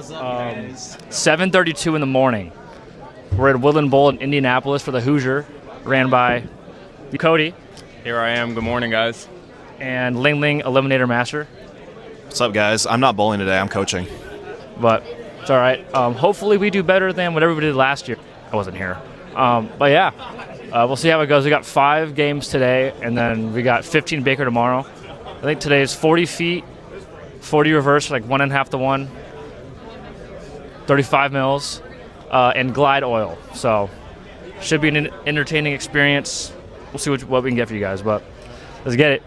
7:32 in the morning. We're at Woodland Bowl in Indianapolis for the Hoosier, ran by Cody. Here I am. Good morning, guys. And Ling Ling, Eliminator Master. What's up, guys? I'm not bowling today. I'm coaching. But it's all right. Hopefully we do better than what everybody did last year. I wasn't here. But yeah, we'll see how it goes. We got 5 games today, and then we got 15 Baker tomorrow. I think today is 40 feet, 40 reverse, like 1.5 to 1, 35 mils, and glide oil. So should be an entertaining experience. We'll see what we can get for you guys, but let's get it.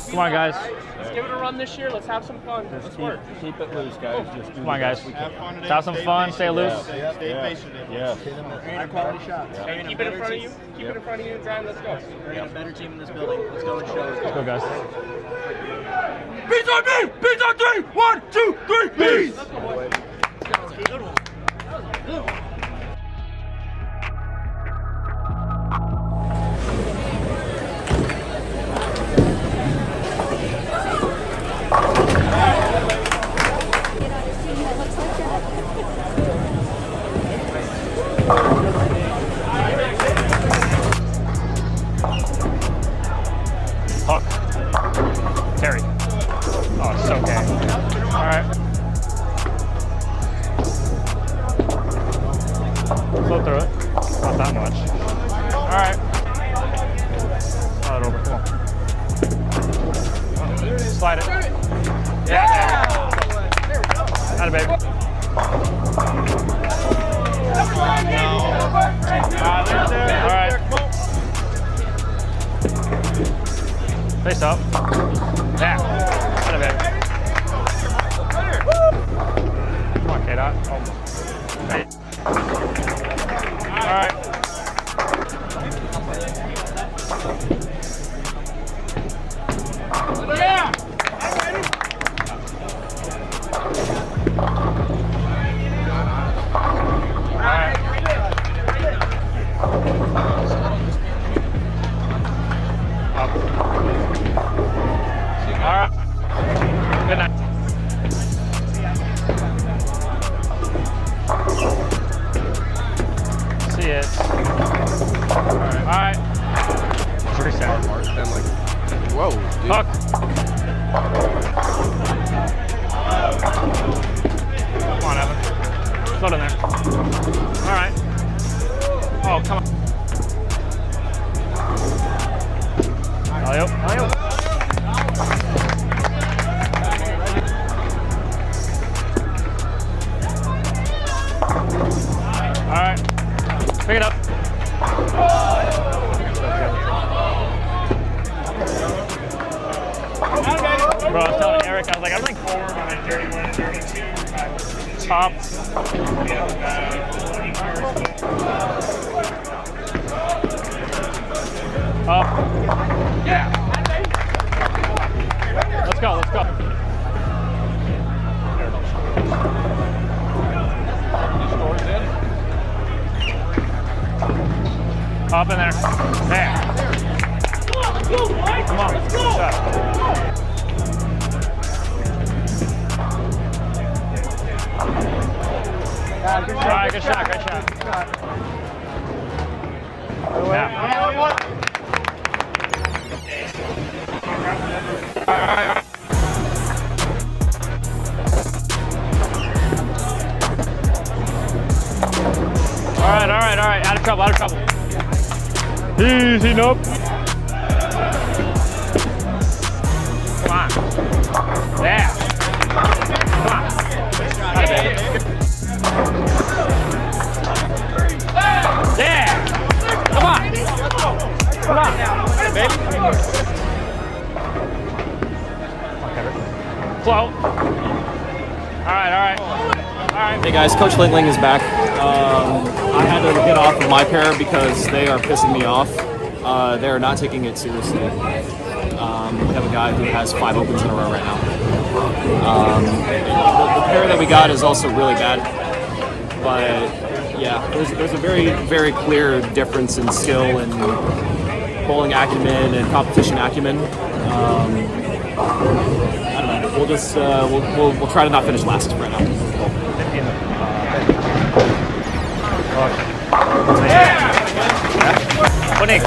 Come on, guys. Let's give it a run this year. Let's have some fun. Let's work. Keep it loose, guys. Come on, guys. Let's have some fun. Stay loose. Stay patient. Yeah. High quality shots. Hey, keep it in front of you. Keep it in front of you, Brian. Let's go. We're a better team in this building. Let's go and show it. Let's go, guys. Beats on me! Beats on 3! 1, 2, 3, beats! Hook. Terry. Oh, it's so gay. All right. Flow through it. Not that much. All right. Slide it over. Come on. Slide it. Yeah. Not a baby. All right. Face up. Yeah. Not a baby. Come on, K-Dot. Oh. Hey. All right. Yeah! Good night. See it. All right. Reset. Whoa. Hook. Come on, Evan. Float in there. All right. Oh, come on. Alley-oop. Alley-oop. All right, pick it up. Bro, I was telling Eric, I was like, I'm like forward on a 31 and 32. Top. Up. Yeah. Let's go, let's go. Up in there. There. Come on. Good shot. All right, good shot, good shot. Yeah. All right. Out of trouble, Easy, nope. Come on. Yeah. Come on. Right, baby. Yeah. Come on. Baby. Flow. All right. Hey guys, Coach Ling Ling is back. I had to get off of my pair because they are pissing me off. They are not taking it seriously. We have a guy who has 5 opens in a row right now. The pair that we got is also really bad. But yeah, there's a very, very clear difference in skill and bowling acumen and competition acumen. I don't know. We'll just we'll try to not finish last right now.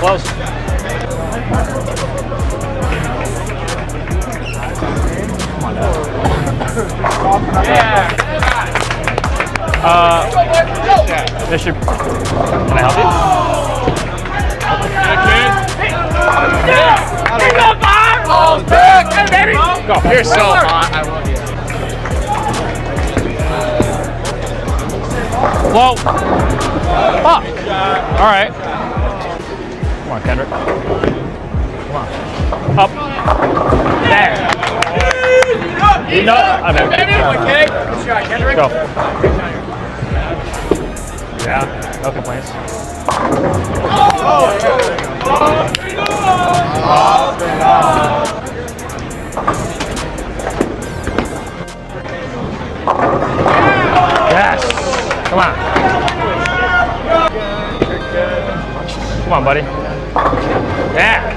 Close. This should. Can I help you? Go. You're so hot. I love you. Whoa. Fuck. All right. Come on, Kendrick. Come on. Up. There. You know. I'm in. Okay. Good shot, Kendrick. Go. Yeah. No complaints. Yes. Come on. Come on, buddy. Yeah.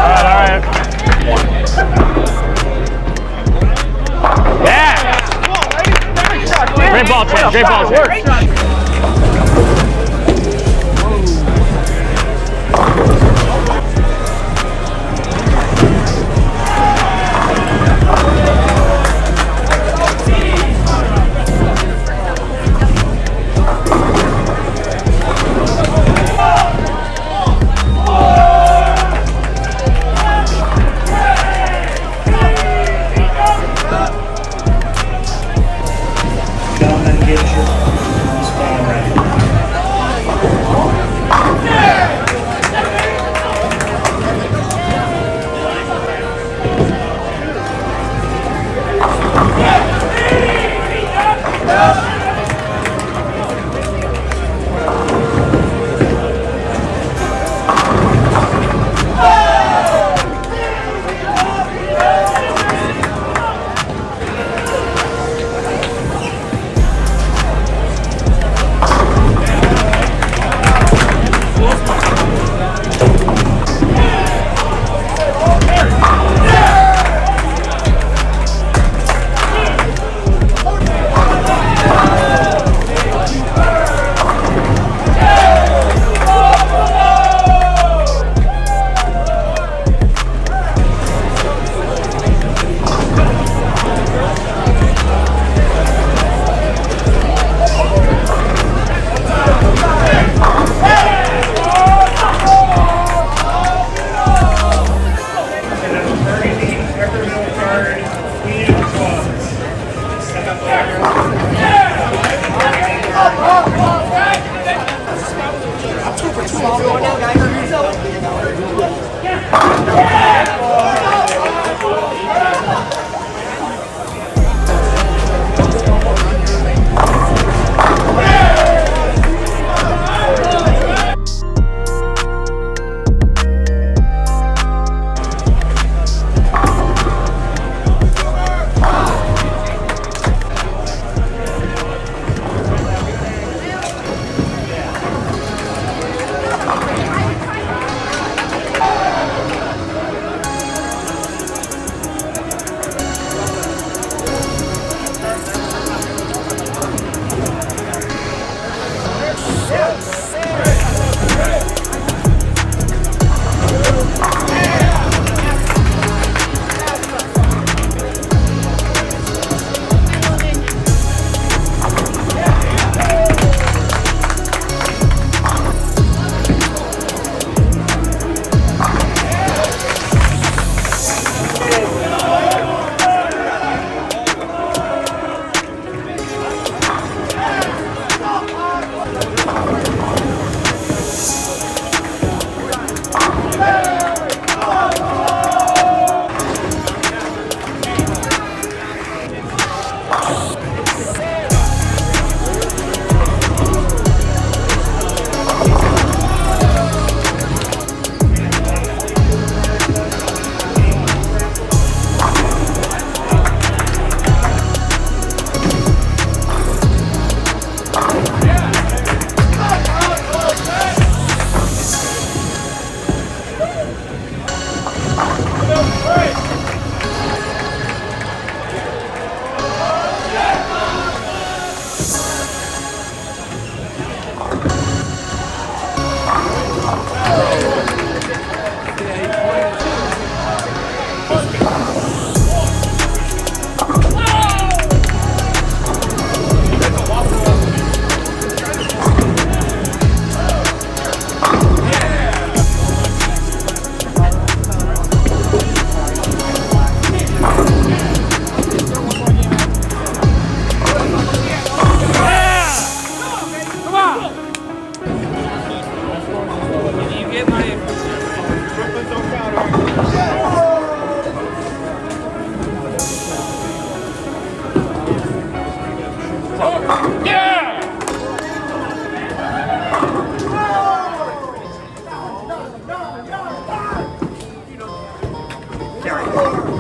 All right. Yeah. Great ball, Tim. Great ball, Tim. Come and get your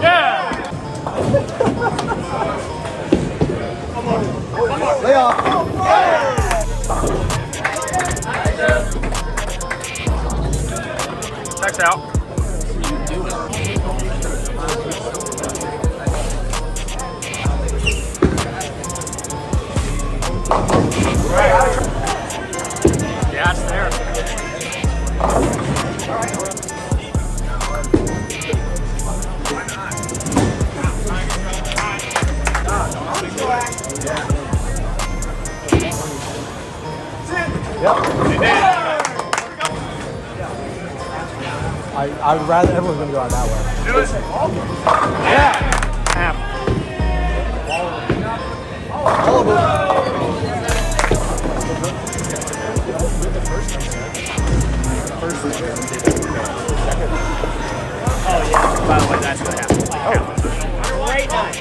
Yeah! Lay off. Checks out. Yeah, it's there. I would rather everyone's gonna go out that way. Do it. Yeah. Half. All of them. Oh yeah. By the way, that's what happened. Great night.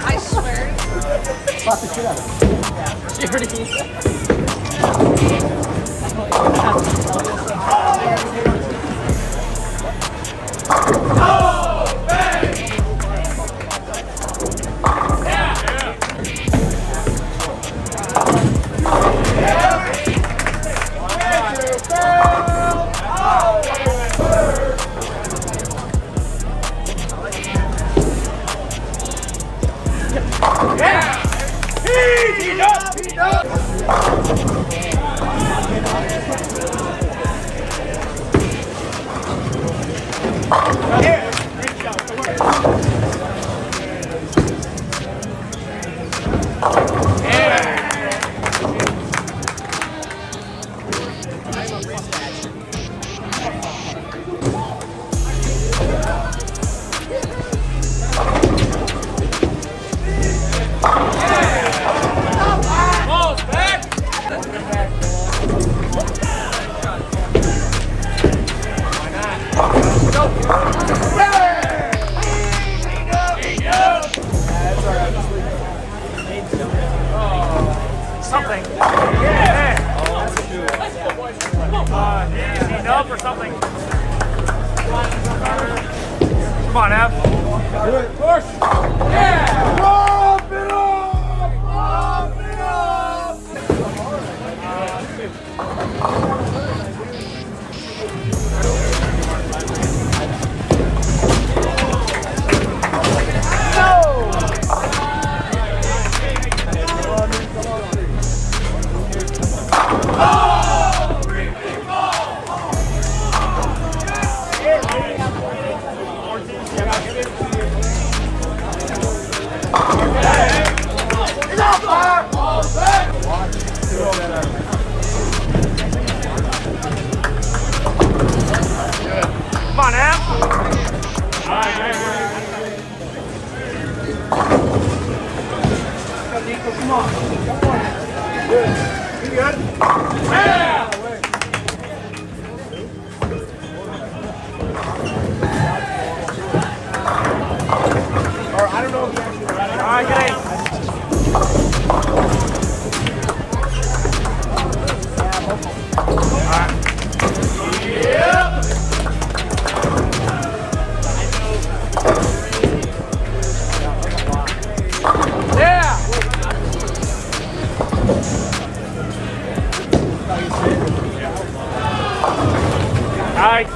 I swear. Slap the shit out of him. Something. Yeah. Easy enough or something. Come on, Ab. Do it. Push. Yeah. Pump it up! Pump it up! Come on, Ab. All right. Come on. You good? Yeah! Or I don't know if you actually got it. All right, get in. Yeah! All right.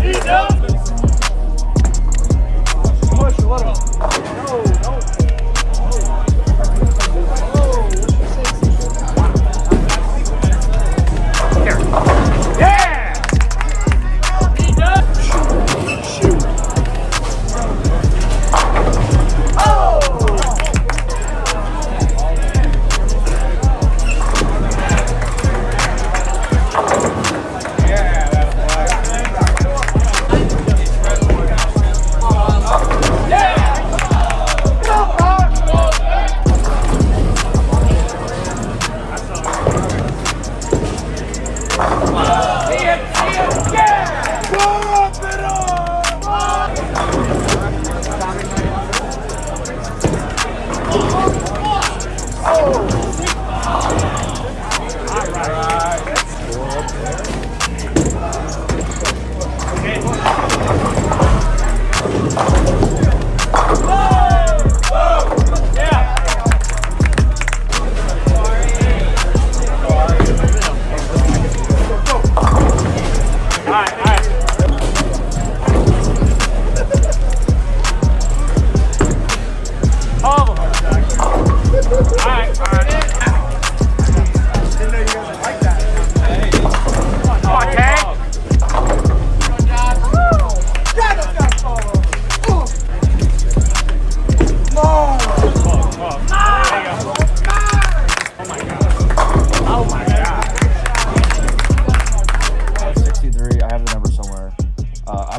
Easy enough!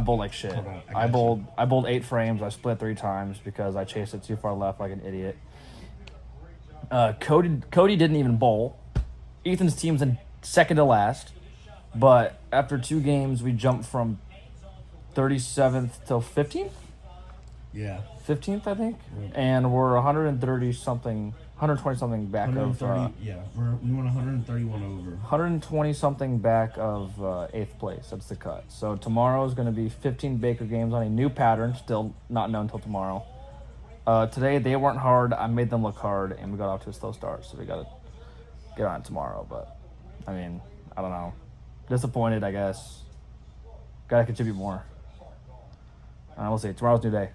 bowled like shit. I bowled 8 frames. I split 3 times because I chased it too far left like an idiot. Cody didn't even bowl. Ethan's team's in second to last, but after 2 games, we jumped from 37th to 15th. Yeah. 15th, I think, and we're 120 something back of. Yeah, we went 131 over. 120 something back of 8th place. That's the cut. So tomorrow is going to be 15 Baker games on a new pattern, still not known until tomorrow. Today they weren't hard. I made them look hard, and we got off to a slow start. So we got to get on it tomorrow. But I mean, I don't know. Disappointed, I guess. Got to contribute more. We'll see. Tomorrow's a new day.